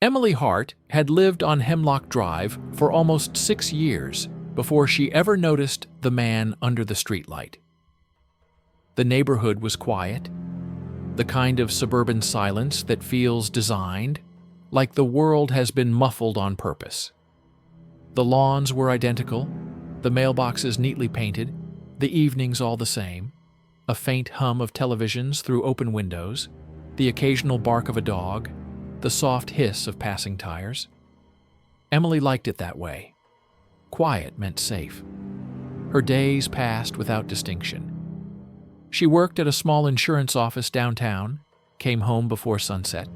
Emily Hart had lived on Hemlock Drive for almost 6 years before she ever noticed the man under the streetlight. The neighborhood was quiet, the kind of suburban silence that feels designed, like the world has been muffled on purpose. The lawns were identical, the mailboxes neatly painted, the evenings all the same, a faint hum of televisions through open windows, the occasional bark of a dog, the soft hiss of passing tires. Emily liked it that way. Quiet meant safe. Her days passed without distinction. She worked at a small insurance office downtown, came home before sunset,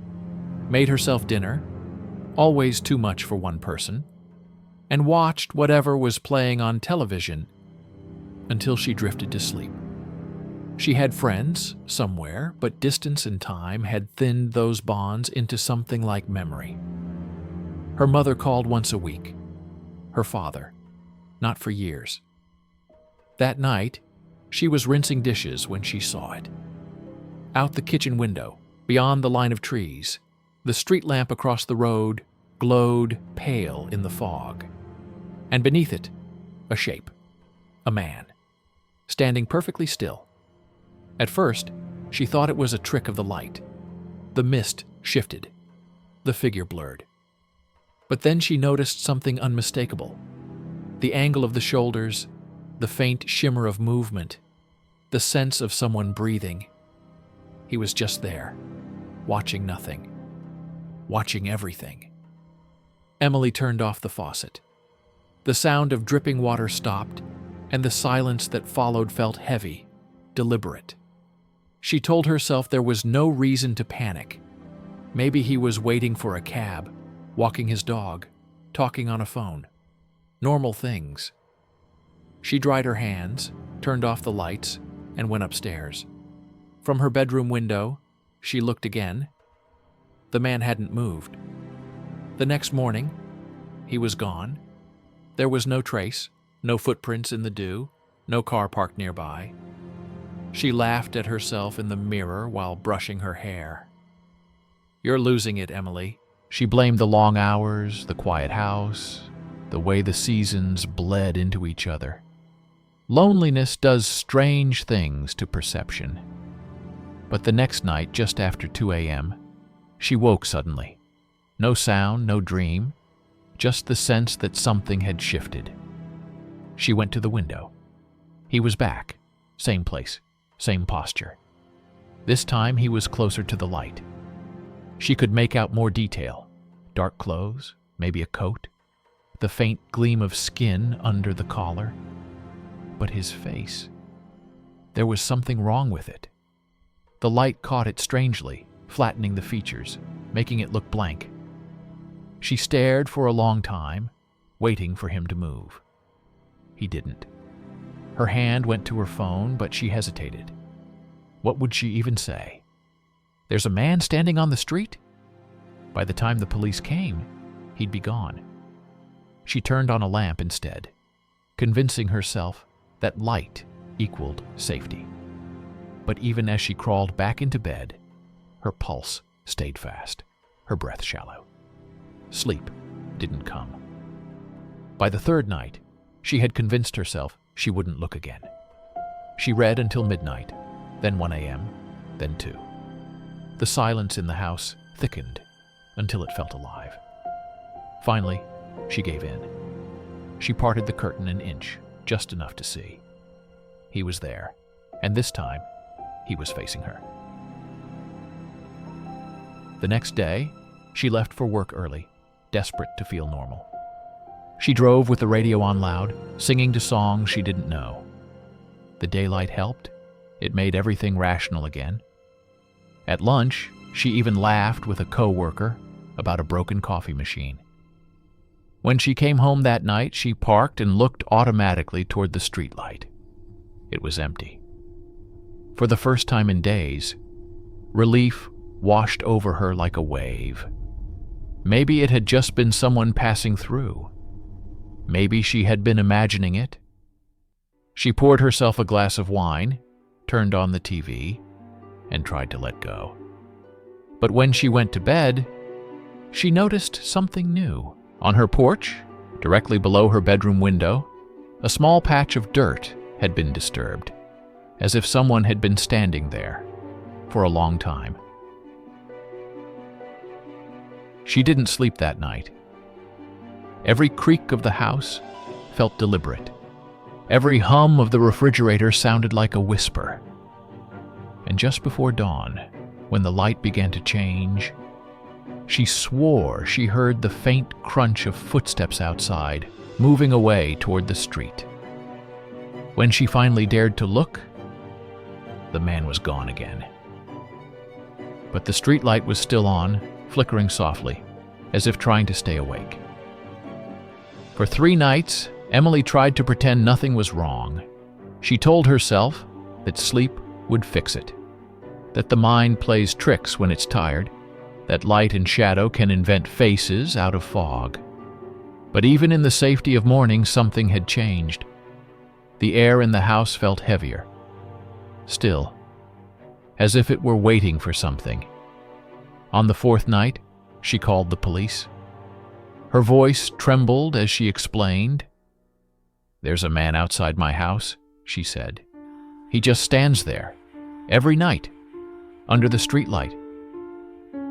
made herself dinner, always too much for one person, and watched whatever was playing on television until she drifted to sleep. She had friends somewhere, but distance and time had thinned those bonds into something like memory. Her mother called once a week. Her father, not for years. That night, she was rinsing dishes when she saw it. Out the kitchen window, beyond the line of trees, the street lamp across the road glowed pale in the fog. And beneath it, a shape, a man, standing perfectly still. At first, she thought it was a trick of the light. The mist shifted, the figure blurred. But then she noticed something unmistakable. The angle of the shoulders, the faint shimmer of movement, the sense of someone breathing. He was just there, watching nothing, watching everything. Emily turned off the faucet. The sound of dripping water stopped, and the silence that followed felt heavy, deliberate. She told herself there was no reason to panic. Maybe he was waiting for a cab, walking his dog, talking on a phone. Normal things. She dried her hands, turned off the lights, and went upstairs. From her bedroom window, she looked again. The man hadn't moved. The next morning, he was gone. There was no trace, no footprints in the dew, no car parked nearby. She laughed at herself in the mirror while brushing her hair. "You're losing it, Emily." She blamed the long hours, the quiet house, the way the seasons bled into each other. Loneliness does strange things to perception. But the next night, just after 2 a.m., she woke suddenly. No sound, no dream, just the sense that something had shifted. She went to the window. He was back, same place, same posture. This time he was closer to the light. She could make out more detail. Dark clothes, maybe a coat, the faint gleam of skin under the collar. But his face, there was something wrong with it. The light caught it strangely, flattening the features, making it look blank. She stared for a long time, waiting for him to move. He didn't. Her hand went to her phone, but she hesitated. What would she even say? There's a man standing on the street? By the time the police came, he'd be gone. She turned on a lamp instead, convincing herself that light equaled safety. But even as she crawled back into bed, her pulse stayed fast, her breath shallow. Sleep didn't come. By the third night, she had convinced herself she wouldn't look again. She read until midnight, then 1 a.m., then 2. The silence in the house thickened until it felt alive. Finally, she gave in. She parted the curtain an inch, just enough to see. He was there, and this time, he was facing her. The next day, she left for work early, desperate to feel normal. She drove with the radio on loud, singing to songs she didn't know. The daylight helped. It made everything rational again. At lunch, she even laughed with a coworker about a broken coffee machine. When she came home that night, she parked and looked automatically toward the streetlight. It was empty. For the first time in days, relief washed over her like a wave. Maybe it had just been someone passing through. Maybe she had been imagining it. She poured herself a glass of wine, turned on the TV, and tried to let go. But when she went to bed, she noticed something new. On her porch, directly below her bedroom window, a small patch of dirt had been disturbed, as if someone had been standing there for a long time. She didn't sleep that night. Every creak of the house felt deliberate. Every hum of the refrigerator sounded like a whisper. And just before dawn, when the light began to change, she swore she heard the faint crunch of footsteps outside, moving away toward the street. When she finally dared to look, the man was gone again. But the streetlight was still on, flickering softly, as if trying to stay awake. For 3 nights, Emily tried to pretend nothing was wrong. She told herself that sleep would fix it, that the mind plays tricks when it's tired, that light and shadow can invent faces out of fog. But even in the safety of morning, something had changed. The air in the house felt heavier, still, as if it were waiting for something. On the 4th night, she called the police. Her voice trembled as she explained. "There's a man outside my house," she said. "He just stands there, every night, under the streetlight."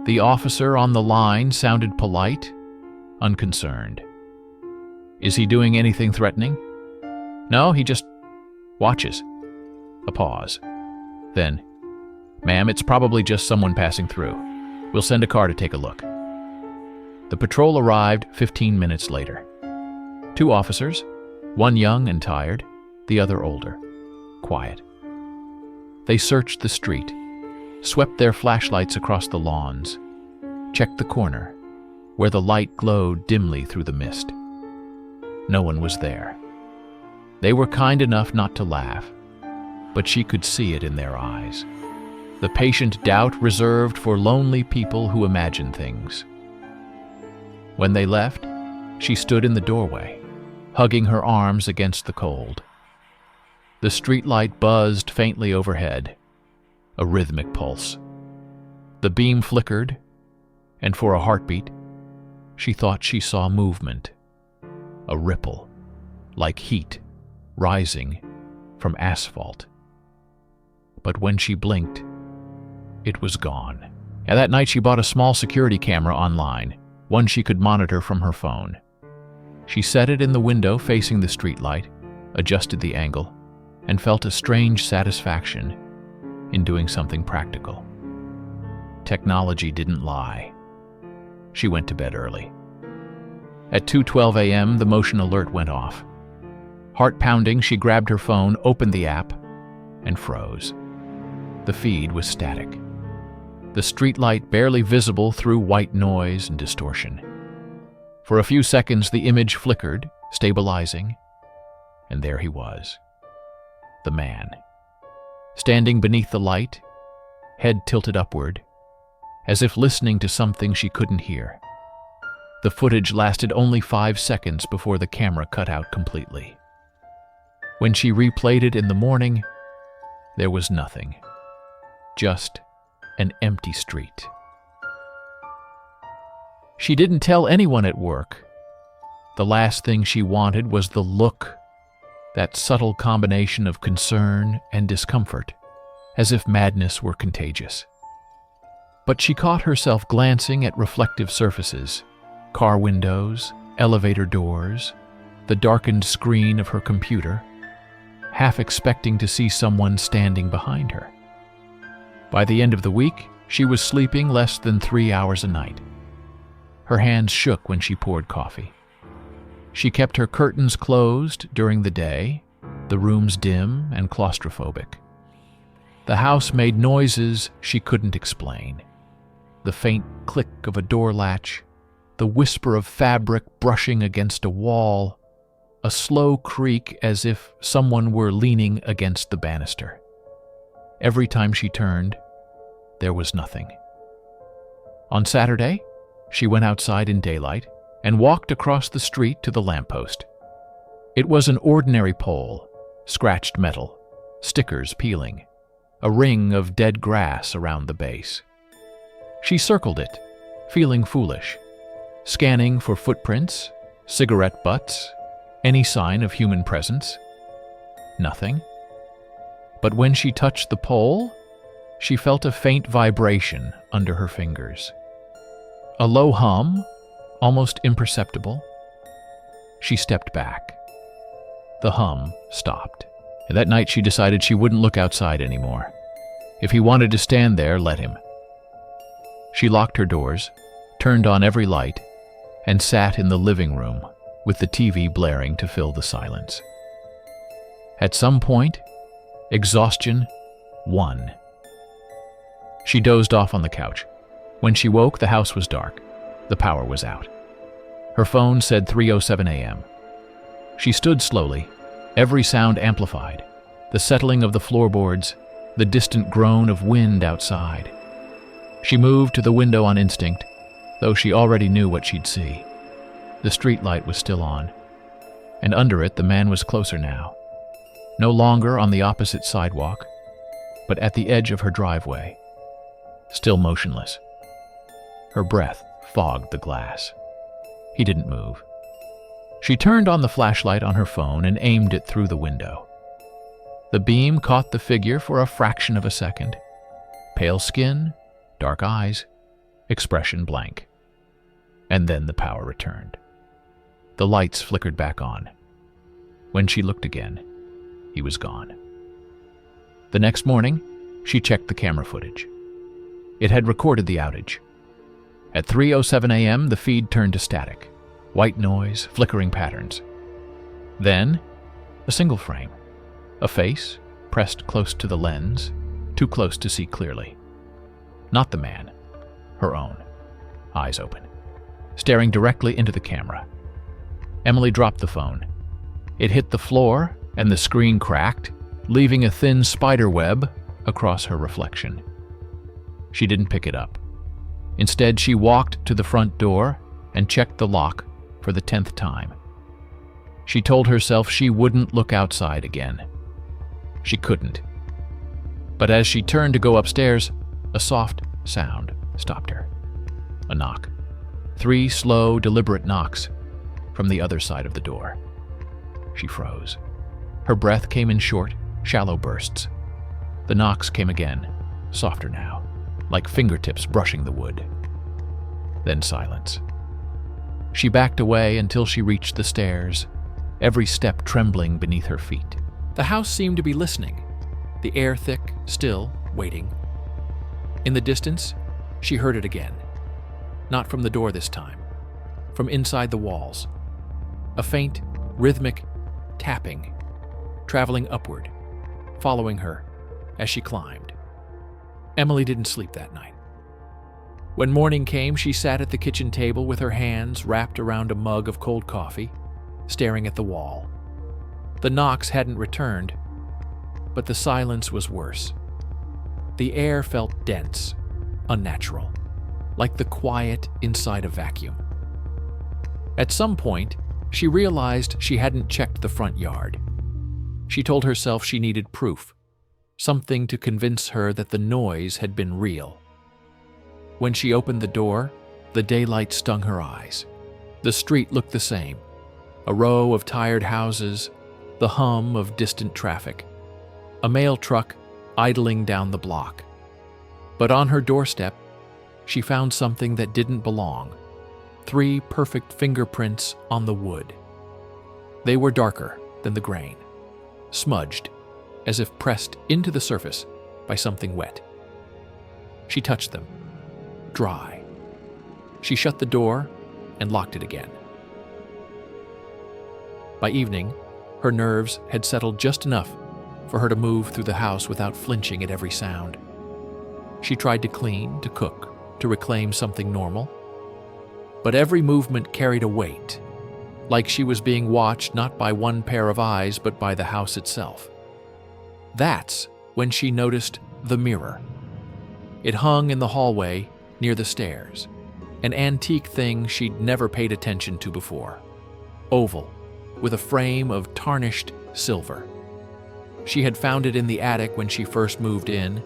The officer on the line sounded polite, unconcerned. "Is he doing anything threatening?" "No, he just watches." A pause. Then, "Ma'am, it's probably just someone passing through. We'll send a car to take a look." The patrol arrived 15 minutes later. 2 officers, one young and tired, the other older, quiet. They searched the street, swept their flashlights across the lawns, checked the corner, where the light glowed dimly through the mist. No one was there. They were kind enough not to laugh, but she could see it in their eyes. The patient doubt reserved for lonely people who imagine things. When they left, she stood in the doorway, hugging her arms against the cold. The streetlight buzzed faintly overhead, a rhythmic pulse. The beam flickered, and for a heartbeat, she thought she saw movement, a ripple, like heat rising from asphalt. But when she blinked, it was gone. And that night she bought a small security camera online, one she could monitor from her phone. She set it in the window facing the streetlight, adjusted the angle, and felt a strange satisfaction in doing something practical. Technology didn't lie. She went to bed early. At 2:12 a.m., the motion alert went off. Heart pounding, she grabbed her phone, opened the app, and froze. The feed was static. The streetlight barely visible through white noise and distortion. For a few seconds, the image flickered, stabilizing, and there he was. The man, standing beneath the light, head tilted upward, as if listening to something she couldn't hear. The footage lasted only 5 seconds before the camera cut out completely. When she replayed it in the morning, there was nothing. Just an empty street. She didn't tell anyone at work. The last thing she wanted was the look, that subtle combination of concern and discomfort, as if madness were contagious. But she caught herself glancing at reflective surfaces, car windows, elevator doors, the darkened screen of her computer, half expecting to see someone standing behind her. By the end of the week, she was sleeping less than 3 hours a night. Her hands shook when she poured coffee. She kept her curtains closed during the day, the rooms dim and claustrophobic. The house made noises she couldn't explain. The faint click of a door latch, the whisper of fabric brushing against a wall, a slow creak as if someone were leaning against the banister. Every time she turned, there was nothing. On Saturday, she went outside in daylight and walked across the street to the lamppost. It was an ordinary pole, scratched metal, stickers peeling, a ring of dead grass around the base. She circled it, feeling foolish, scanning for footprints, cigarette butts, any sign of human presence. Nothing. But when she touched the pole, she felt a faint vibration under her fingers. A low hum, almost imperceptible. She stepped back. The hum stopped. And that night she decided she wouldn't look outside anymore. If he wanted to stand there, let him. She locked her doors, turned on every light, and sat in the living room with the TV blaring to fill the silence. At some point, exhaustion won. She dozed off on the couch. When she woke, the house was dark. The power was out. Her phone said 3:07 a.m. She stood slowly, every sound amplified, the settling of the floorboards, the distant groan of wind outside. She moved to the window on instinct, though she already knew what she'd see. The streetlight was still on, and under it the man was closer now, no longer on the opposite sidewalk, but at the edge of her driveway, still motionless. Her breath fogged the glass. He didn't move. She turned on the flashlight on her phone and aimed it through the window. The beam caught the figure for a fraction of a second. Pale skin, dark eyes, expression blank. And then the power returned. The lights flickered back on. When she looked again, he was gone. The next morning, she checked the camera footage. It had recorded the outage. At 3:07 a.m., the feed turned to static. White noise, flickering patterns. Then, a single frame. A face, pressed close to the lens, too close to see clearly. Not the man, her own, eyes open, staring directly into the camera. Emily dropped the phone. It hit the floor, and the screen cracked, leaving a thin spider web across her reflection. She didn't pick it up. Instead, she walked to the front door and checked the lock for the 10th time. She told herself she wouldn't look outside again. She couldn't. But as she turned to go upstairs, a soft sound stopped her. A knock. 3 slow, deliberate knocks from the other side of the door. She froze. Her breath came in short, shallow bursts. The knocks came again, softer now, like fingertips brushing the wood. Then silence. She backed away until she reached the stairs, every step trembling beneath her feet. The house seemed to be listening, the air thick, still, waiting. In the distance, she heard it again. Not from the door this time, from inside the walls. A faint, rhythmic tapping, traveling upward, following her as she climbed. Emily didn't sleep that night. When morning came, she sat at the kitchen table with her hands wrapped around a mug of cold coffee, staring at the wall. The knocks hadn't returned, but the silence was worse. The air felt dense, unnatural, like the quiet inside a vacuum. At some point, she realized she hadn't checked the front yard. She told herself she needed proof, something to convince her that the noise had been real. When she opened the door, the daylight stung her eyes. The street looked the same, a row of tired houses, the hum of distant traffic, a mail truck idling down the block. But on her doorstep, she found something that didn't belong. 3 perfect fingerprints on the wood. They were darker than the grain, smudged, as if pressed into the surface by something wet. She touched them. Dry. She shut the door and locked it again. By evening, her nerves had settled just enough for her to move through the house without flinching at every sound. She tried to clean, to cook, to reclaim something normal. But every movement carried a weight, like she was being watched not by one pair of eyes but by the house itself. That's when she noticed the mirror. It hung in the hallway near the stairs, an antique thing she'd never paid attention to before. Oval, with a frame of tarnished silver. She had found it in the attic when she first moved in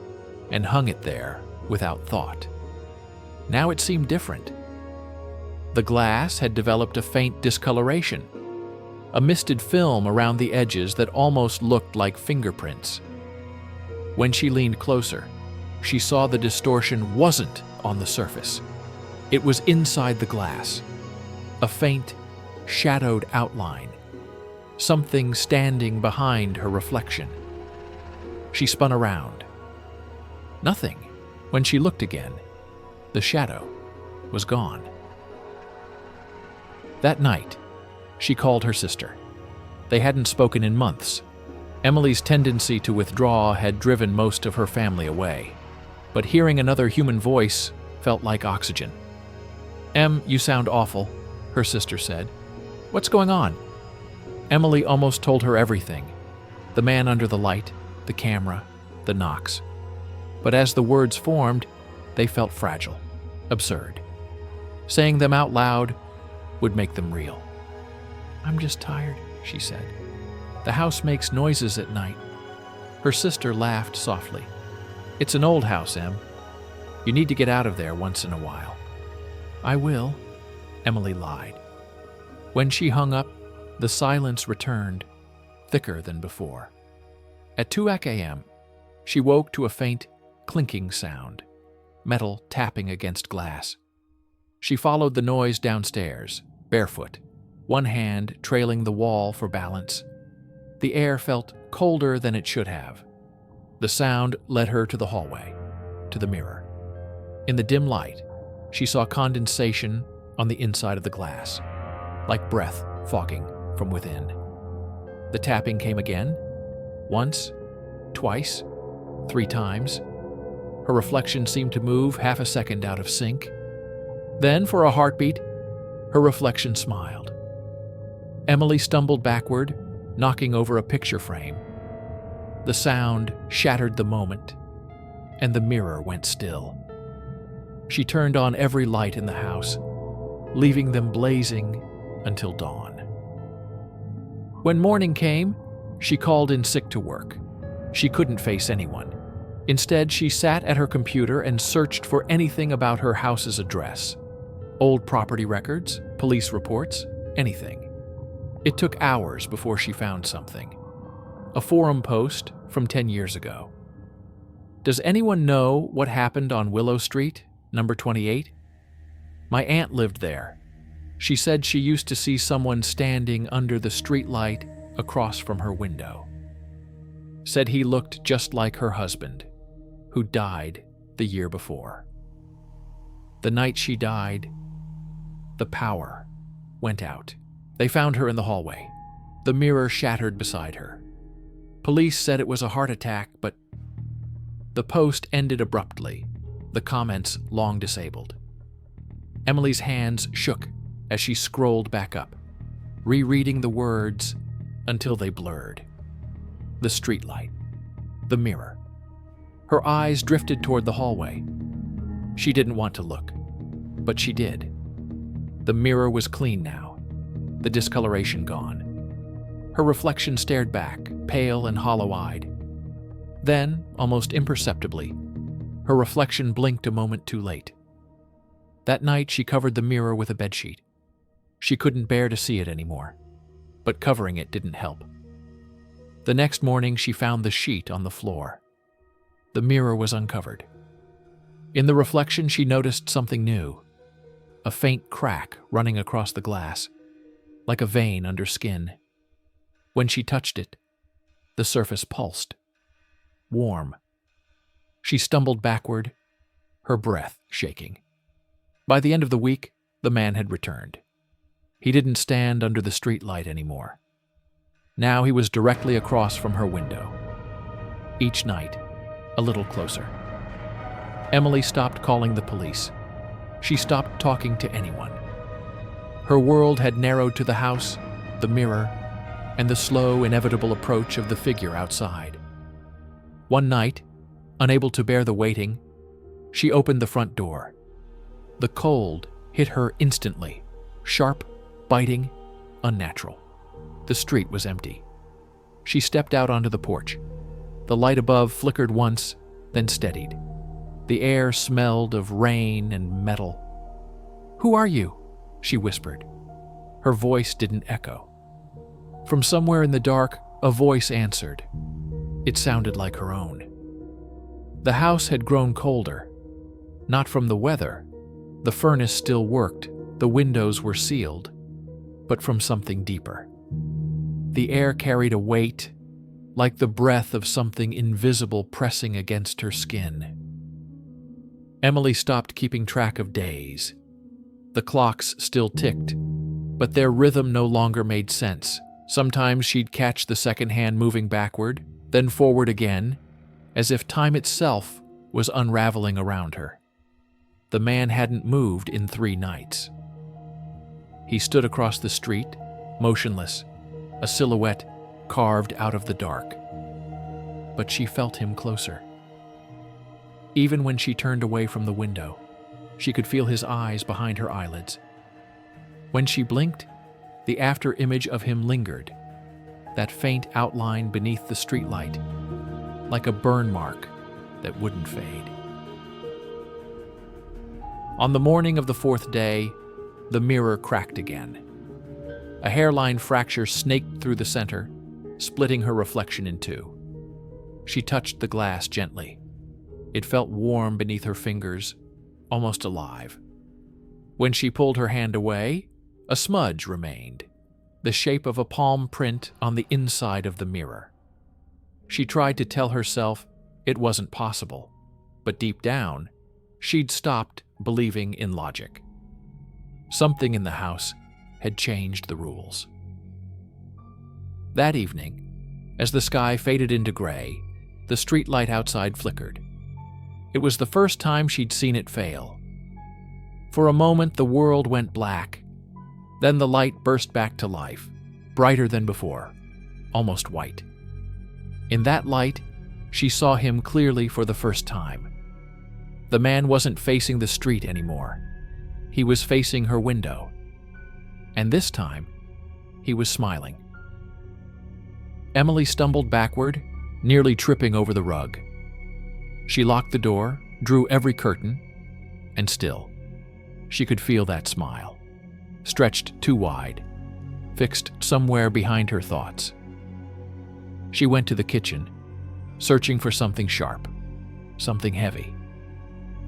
and hung it there without thought. Now it seemed different. The glass had developed a faint discoloration, a misted film around the edges that almost looked like fingerprints. When she leaned closer, she saw the distortion wasn't on the surface. It was inside the glass, a faint, shadowed outline, something standing behind her reflection. She spun around. Nothing. When she looked again, the shadow was gone. That night, she called her sister. They hadn't spoken in months. Emily's tendency to withdraw had driven most of her family away, but hearing another human voice felt like oxygen. "Em, you sound awful," her sister said. "What's going on?" Emily almost told her everything. The man under the light, the camera, the knocks. But as the words formed, they felt fragile, absurd. Saying them out loud would make them real. "I'm just tired," she said. "The house makes noises at night." Her sister laughed softly. "It's an old house, Em. You need to get out of there once in a while." "I will," Emily lied. When she hung up, the silence returned, thicker than before. At 2 a.m., she woke to a faint, clinking sound, metal tapping against glass. She followed the noise downstairs, barefoot, one hand trailing the wall for balance. The air felt colder than it should have. The sound led her to the hallway, to the mirror. In the dim light, she saw condensation on the inside of the glass, like breath fogging from within. The tapping came again, once, twice, 3 times. Her reflection seemed to move half a second out of sync. Then, for a heartbeat, her reflection smiled. Emily stumbled backward, knocking over a picture frame. The sound shattered the moment, and the mirror went still. She turned on every light in the house, leaving them blazing until dawn. When morning came, she called in sick to work. She couldn't face anyone. Instead, she sat at her computer and searched for anything about her house's address. Old property records, police reports, anything. It took hours before she found something. A forum post from 10 years ago. "Does anyone know what happened on Willow Street, number 28? My aunt lived there. She said she used to see someone standing under the streetlight across from her window. Said he looked just like her husband, who died the year before. The night she died, the power went out. They found her in the hallway, the mirror shattered beside her. Police said it was a heart attack, but the post ended abruptly, the comments long disabled. Emily's hands shook as she scrolled back up, rereading the words until they blurred. The streetlight, the mirror. Her eyes drifted toward the hallway. She didn't want to look, but she did. The mirror was clean now, the discoloration gone. Her reflection stared back, pale and hollow-eyed. Then, almost imperceptibly, her reflection blinked a moment too late. That night, she covered the mirror with a bedsheet. She couldn't bear to see it anymore, but covering it didn't help. The next morning, she found the sheet on the floor. The mirror was uncovered. In the reflection, she noticed something new, a faint crack running across the glass, like a vein under skin. When she touched it, the surface pulsed, warm. She stumbled backward, her breath shaking. By the end of the week, the man had returned. He didn't stand under the streetlight anymore. Now he was directly across from her window. Each night, a little closer. Emily stopped calling the police. She stopped talking to anyone. Her world had narrowed to the house, the mirror, and the slow, inevitable approach of the figure outside. One night, unable to bear the waiting, she opened the front door. The cold hit her instantly, sharp, biting, unnatural. The street was empty. She stepped out onto the porch. The light above flickered once, then steadied. The air smelled of rain and metal. "Who are you?" she whispered. Her voice didn't echo. From somewhere in the dark, a voice answered. It sounded like her own. The house had grown colder. Not from the weather. The furnace still worked, the windows were sealed, but from something deeper. The air carried a weight, like the breath of something invisible pressing against her skin. Emily stopped keeping track of days. The clocks still ticked, but their rhythm no longer made sense. Sometimes she'd catch the second hand moving backward, then forward again, as if time itself was unraveling around her. The man hadn't moved in 3 nights. He stood across the street, motionless, a silhouette carved out of the dark. But she felt him closer. Even when she turned away from the window, she could feel his eyes behind her eyelids. When she blinked, the after image of him lingered, that faint outline beneath the streetlight, like a burn mark that wouldn't fade. On the morning of the 4th day, the mirror cracked again. A hairline fracture snaked through the center, splitting her reflection in 2. She touched the glass gently. It felt warm beneath her fingers, almost alive. When she pulled her hand away, a smudge remained, the shape of a palm print on the inside of the mirror. She tried to tell herself it wasn't possible, but deep down, she'd stopped believing in logic. Something in the house had changed the rules. That evening, as the sky faded into gray, the streetlight outside flickered. It was the first time she'd seen it fail. For a moment, the world went black. Then the light burst back to life, brighter than before, almost white. In that light, she saw him clearly for the first time. The man wasn't facing the street anymore. He was facing her window. And this time, he was smiling. Emily stumbled backward, nearly tripping over the rug. She locked the door, drew every curtain, and still, she could feel that smile, stretched too wide, fixed somewhere behind her thoughts. She went to the kitchen, searching for something sharp, something heavy,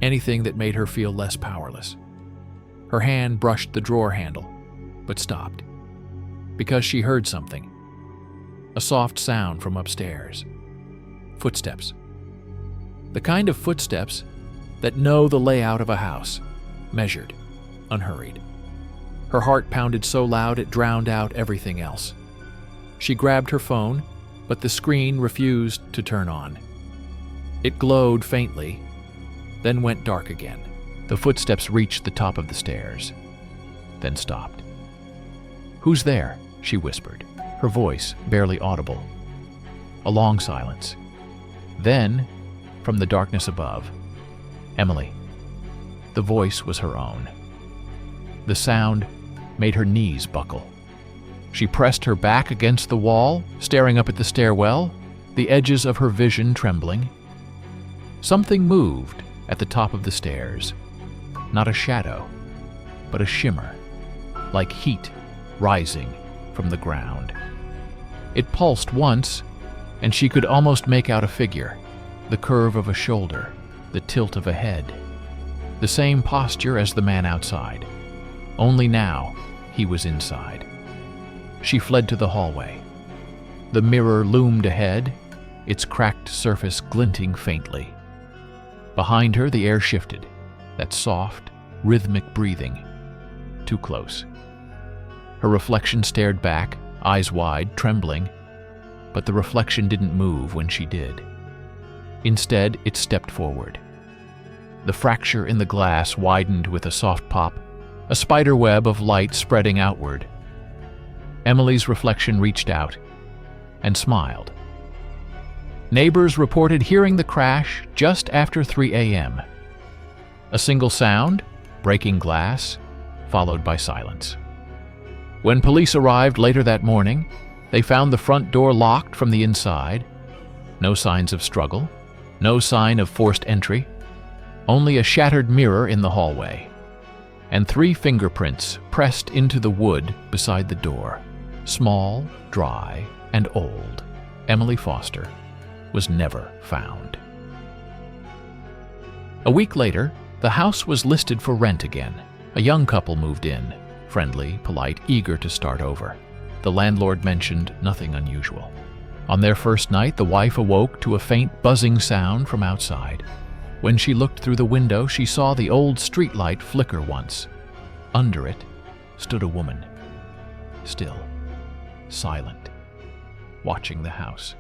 anything that made her feel less powerless. Her hand brushed the drawer handle, but stopped, because she heard something. A soft sound from upstairs. Footsteps. The kind of footsteps that know the layout of a house, measured, unhurried. Her heart pounded so loud it drowned out everything else. She grabbed her phone, but the screen refused to turn on. It glowed faintly, then went dark again. The footsteps reached the top of the stairs, then stopped. "Who's there?" she whispered, her voice barely audible. A long silence. Then, from the darkness above, "Emily." The voice was her own. The sound made her knees buckle. She pressed her back against the wall, staring up at the stairwell, the edges of her vision trembling. Something moved at the top of the stairs. Not a shadow, but a shimmer, like heat rising from the ground. It pulsed once, and she could almost make out a figure, the curve of a shoulder, the tilt of a head. The same posture as the man outside, only now he was inside. She fled to the hallway. The mirror loomed ahead, its cracked surface glinting faintly. Behind her, the air shifted, that soft, rhythmic breathing. Too close. Her reflection stared back, eyes wide, trembling, but the reflection didn't move when she did. Instead, it stepped forward. The fracture in the glass widened with a soft pop, a spider web of light spreading outward. Emily's reflection reached out and smiled. Neighbors reported hearing the crash just after 3 a.m. A single sound, breaking glass, followed by silence. When police arrived later that morning, they found the front door locked from the inside. No signs of struggle, no sign of forced entry, only a shattered mirror in the hallway. and 3 fingerprints pressed into the wood beside the door. Small, dry, and old, Emily Foster was never found. A week later, the house was listed for rent again. A young couple moved in, friendly, polite, eager to start over. The landlord mentioned nothing unusual. On their first night, the wife awoke to a faint buzzing sound from outside. When she looked through the window, she saw the old streetlight flicker once. Under it stood a woman, still, silent, watching the house.